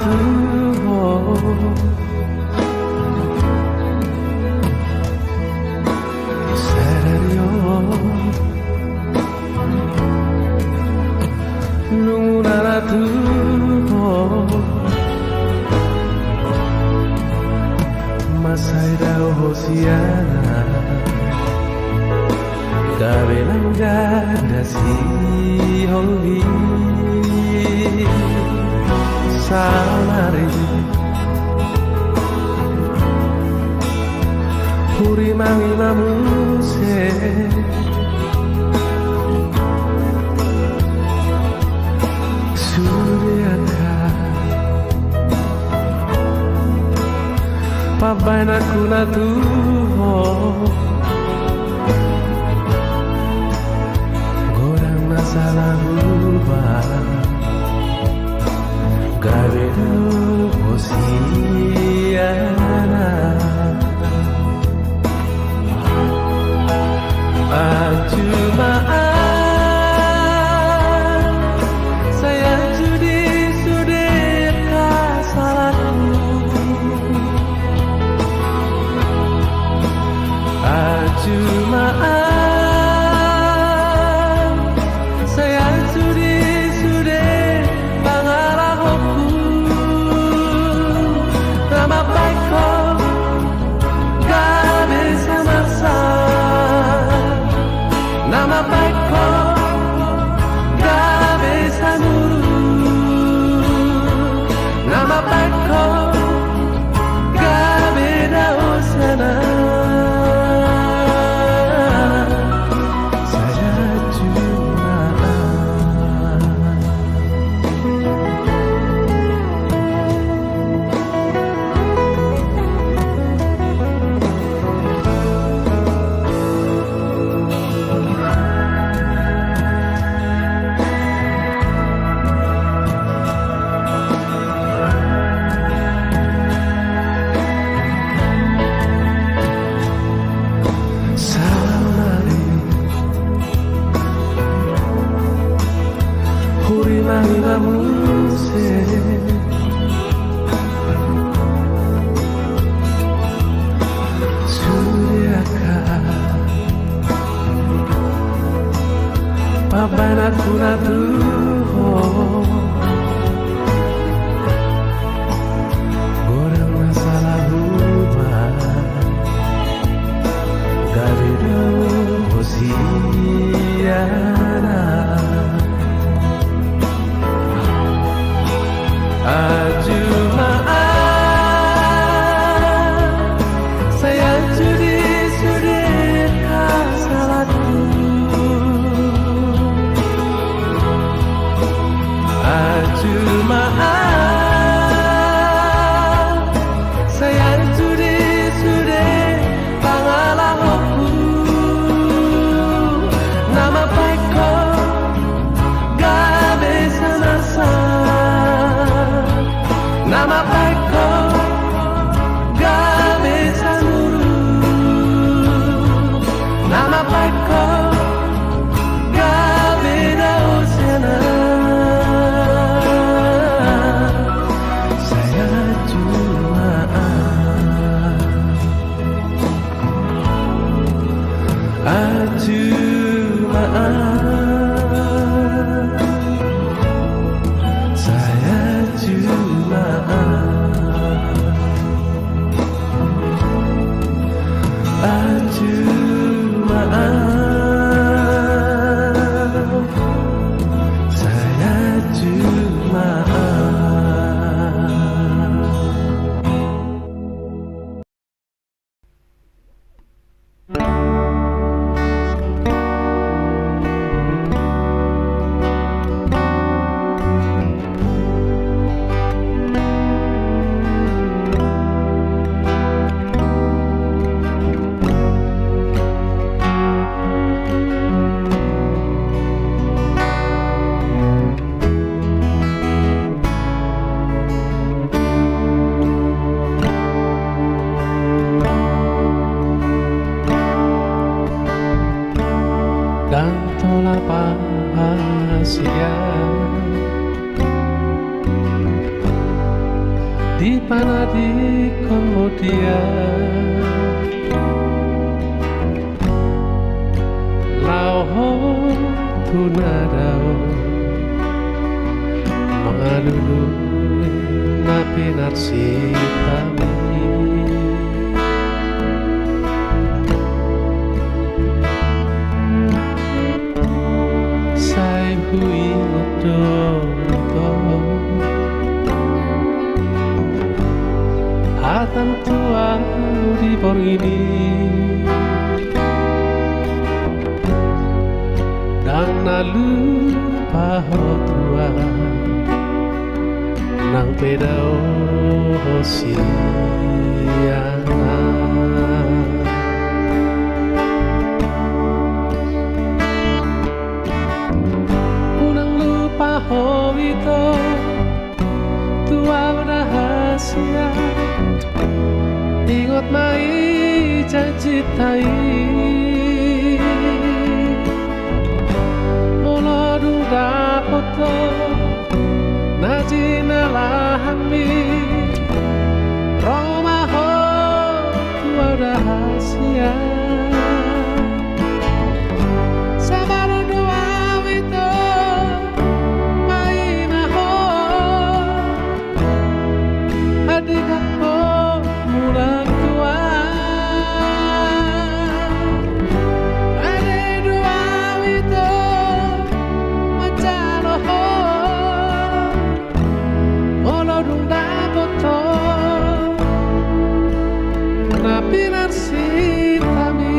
tuho serio nunguna tuho masai dao hosiana kabelang gada si hobi salari puri mangi mamuse suryaka pabaina kuna tuho gorang masalah rubah Gabriel Hosiana Ajumaan saya judi sudeka salahku Ajumaan saya judi sude pangarahku nama baikku gak bisa masa nama baikku gak bisa nurut nama baikku gak beda usana Pabaina kuna tuho gorang masalah rumah Gabriel Hosiana Ajumaan saya judi sudeka salahku Ajumaan saya judi sude pangalahku nama baikku gak bisa nasa nama baikku gak bisa nurut nama baikku gak beda usana Ajumaan saya Ajumaan di mana di kemudian lau ho tunadao mengalului napi narsitami sai hui odo hatan tua di por ini dang nalu paho tua nang pedao hosiana unang lupa ho itu tua rahasia ingat mai janji tai mula duda foto najina lahami Roma ho tua rahasia sabar doa itu mai maho adik aku mulang tua ada dua itu macaloho olo dung dapoto napi narsitami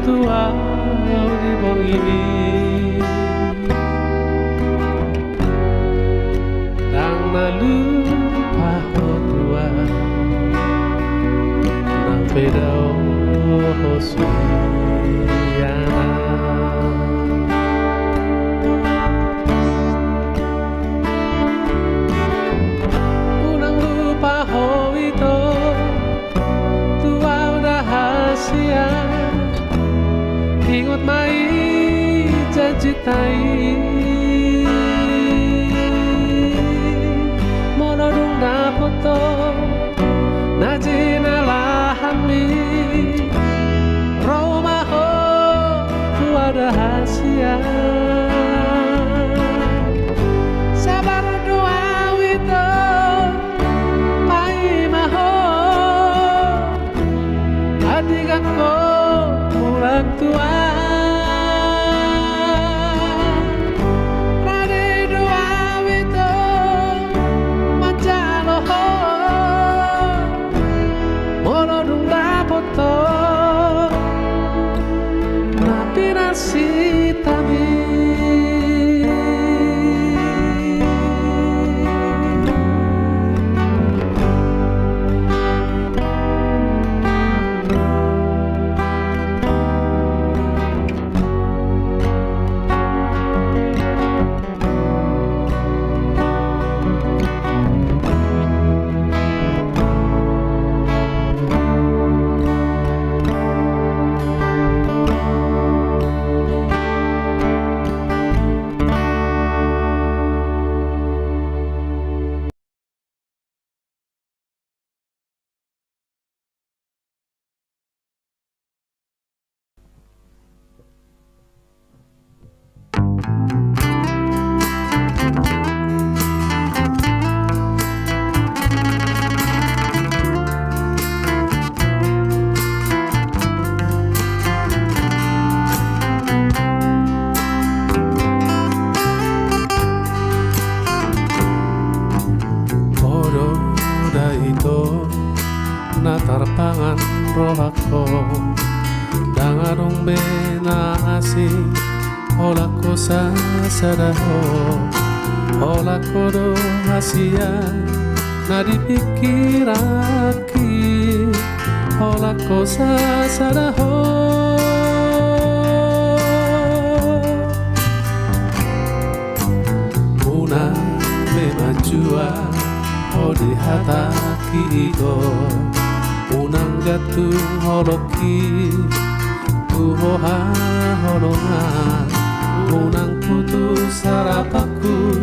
tua di bawah ini dang nalu paho tua nang pedao hosiana unang lupa ho itu tua rahasia ingat mai janji tai mono dung dapoto najina lahami Roma ho tua rahasia sabar doa itu mai maho adik aku mulang tua napi narsitami asing Ola cosa sadaho Ola kodo hasia Nadi pikiraki Ola cosa sadaho Una memajua Odi hataki iko Unang gatung holoki Tuhoha holongan Unang putus harapaku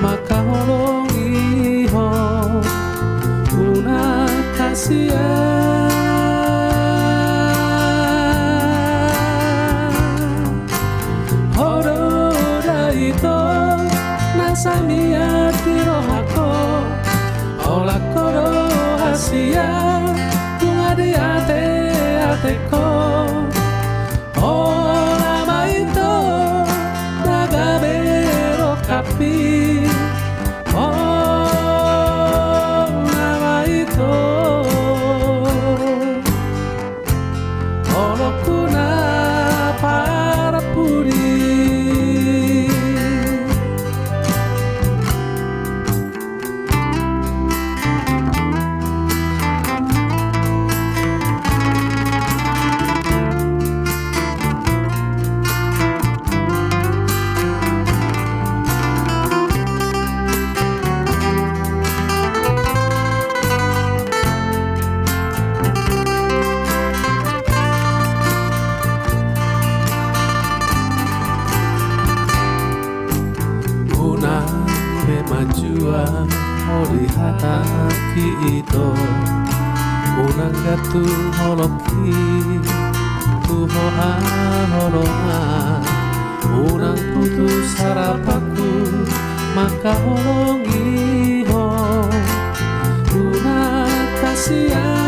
Maka holongi ho Una kasihan Horo daito Nasamia tirohako Ola koro hasia Tunga di ateko Ola maito Nagabero kapi Ola maito Olo kuna para puri Memajua Ori hataki ito Unang gatung holoki Tuhoha holongan Unang putus harapaku Maka holongi ho Una kasihan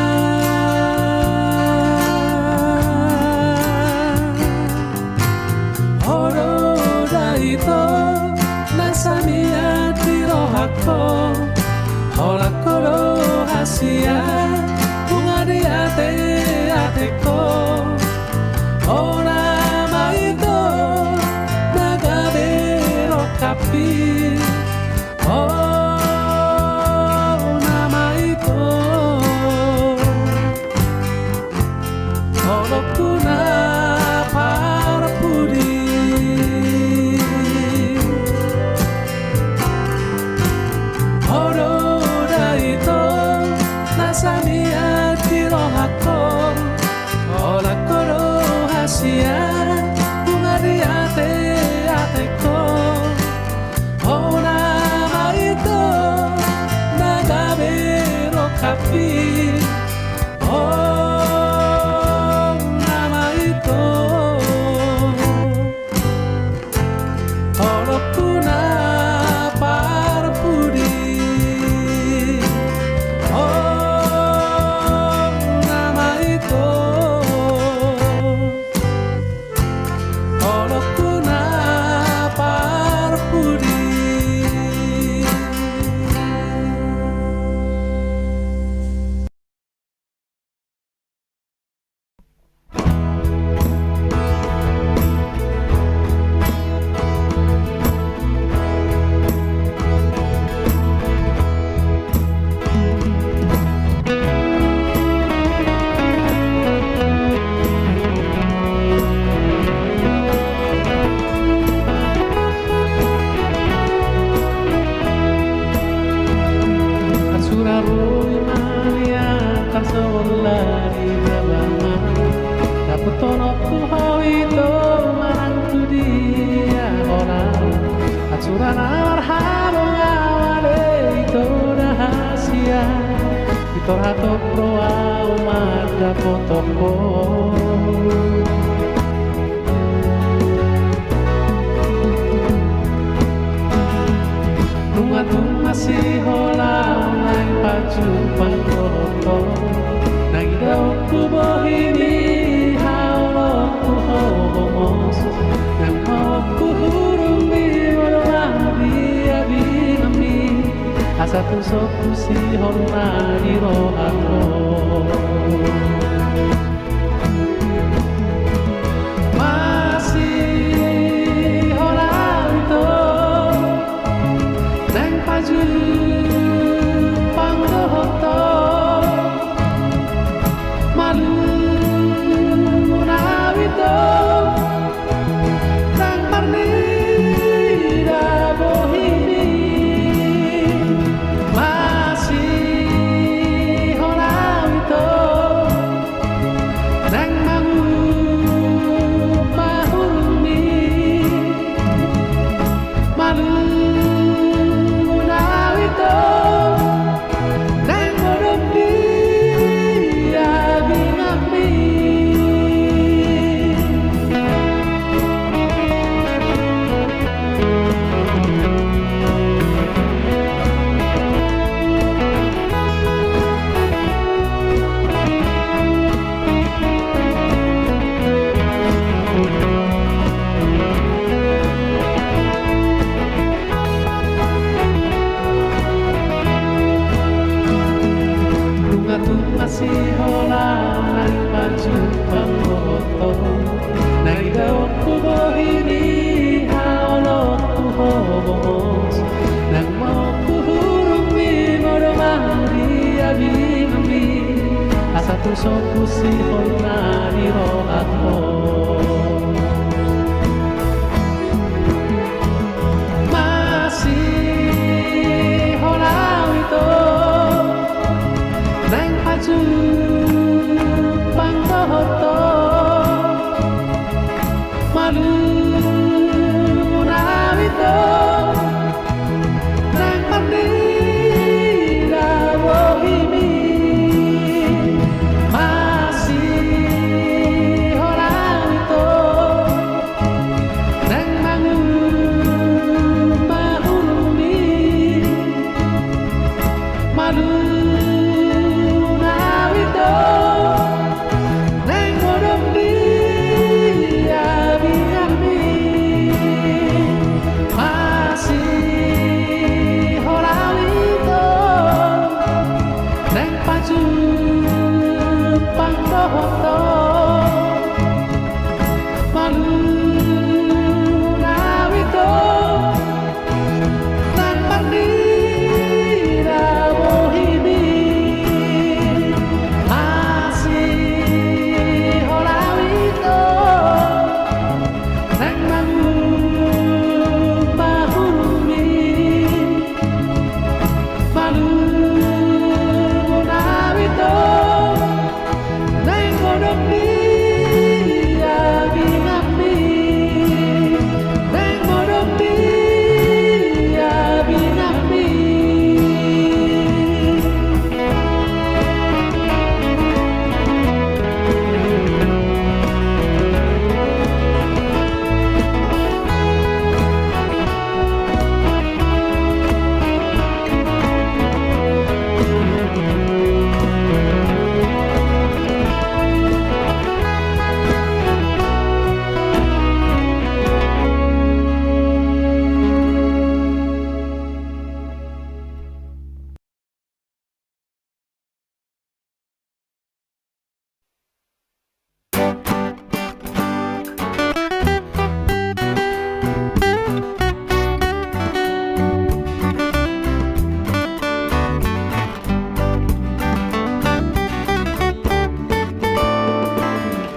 Horo daito Nasamia tirohako Ola koro hasia Bunga di ateko Ola maito Nagabero kapi Ola maito Olo kuna para pudi Nasamia tirohako Ola koro hasia Bunga di ateko Ola maito Nagabero kapi Ola maito Olo kuna para pudi Torhato proa umada potoko Nunga masih hola nai paju pangkoko Nagidau ku bohini haulo ku homos Nang mau ku hurumi walau dia binami Asa tusok si honna iro ako Naida waktu bohini haolot tu hobos nang mau ku hurung mi moromari abi asa tu soku si holnani ro atho masih holau itu nang paju pangkoto malu nawito nang pandira bohimi masih orang itu nang mangun mahulumi malu nawito nang modong dia biami masih orang itu nang paju pangkoto malu nawito nang pandira bohimi masih orang itu nang mangun mahulumi malu nawito nang godok dia binami nang godok dia binami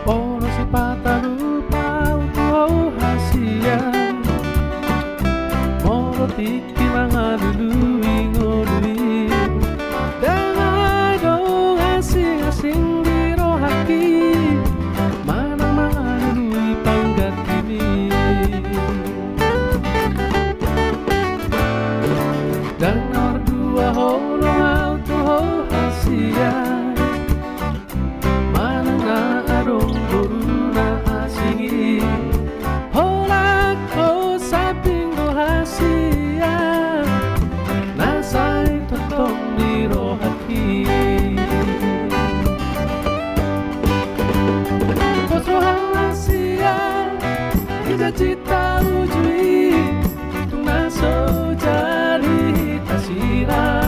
Oro si pata lupa utuh hasia Moro tiki mga lului ngodui Dengan dong asing-asing biro haki Manang mga lului panggat kini Dan nomor dua holong autuh hasia Manang na arong buru na asingi Holak ko sa pingo hasia Nasa'y totong niro hati Kosrohang hasia Cita-cita ujui Tung naso jari tasira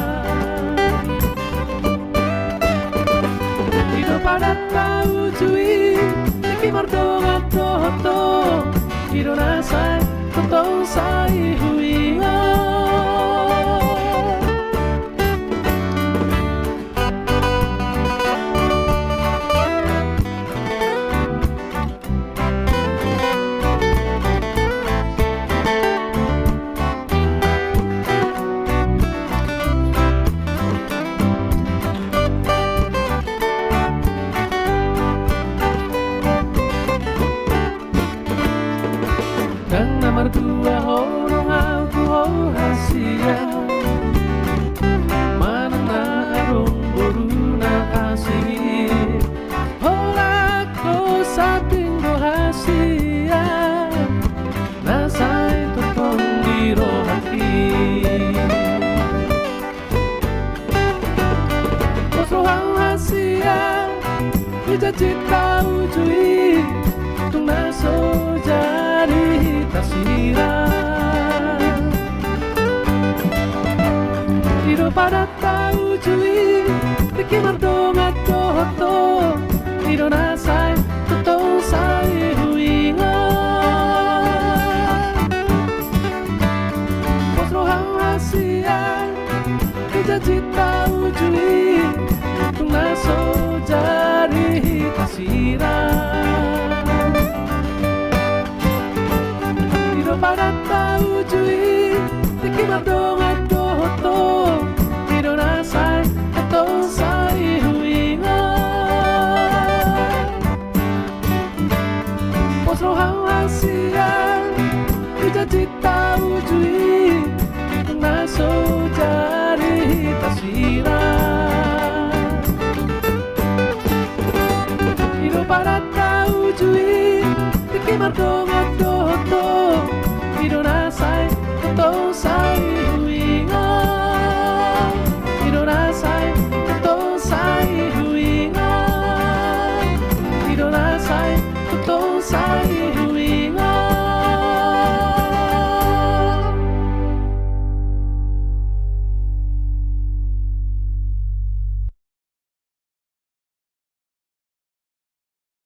Pada tahu cui Niki mardong atoto Kiro nasai Totong sai huinga Dan nomor dua orang aku hasia Mana na arong boru na asingi Holak ko sa pingo hasia Nasa'y totong biro hati Kosrohang hasia Cita-cita ujui Tung naso jari tasira Iro pada tahu cui Niki mardong atoto Iro nasai totong sai huinga cita-cita wujui kung naso jari tasirang Iro parata wujui tiki madong adoto Iro nasai atong sai huinga Posro hang siang cita-cita wujui kung naso jari tasirang Iro parata wujui tiki madong adoto Iro nasai atong sai huinga Iro nasai atong sai huinga Iro nasai atong sai huinga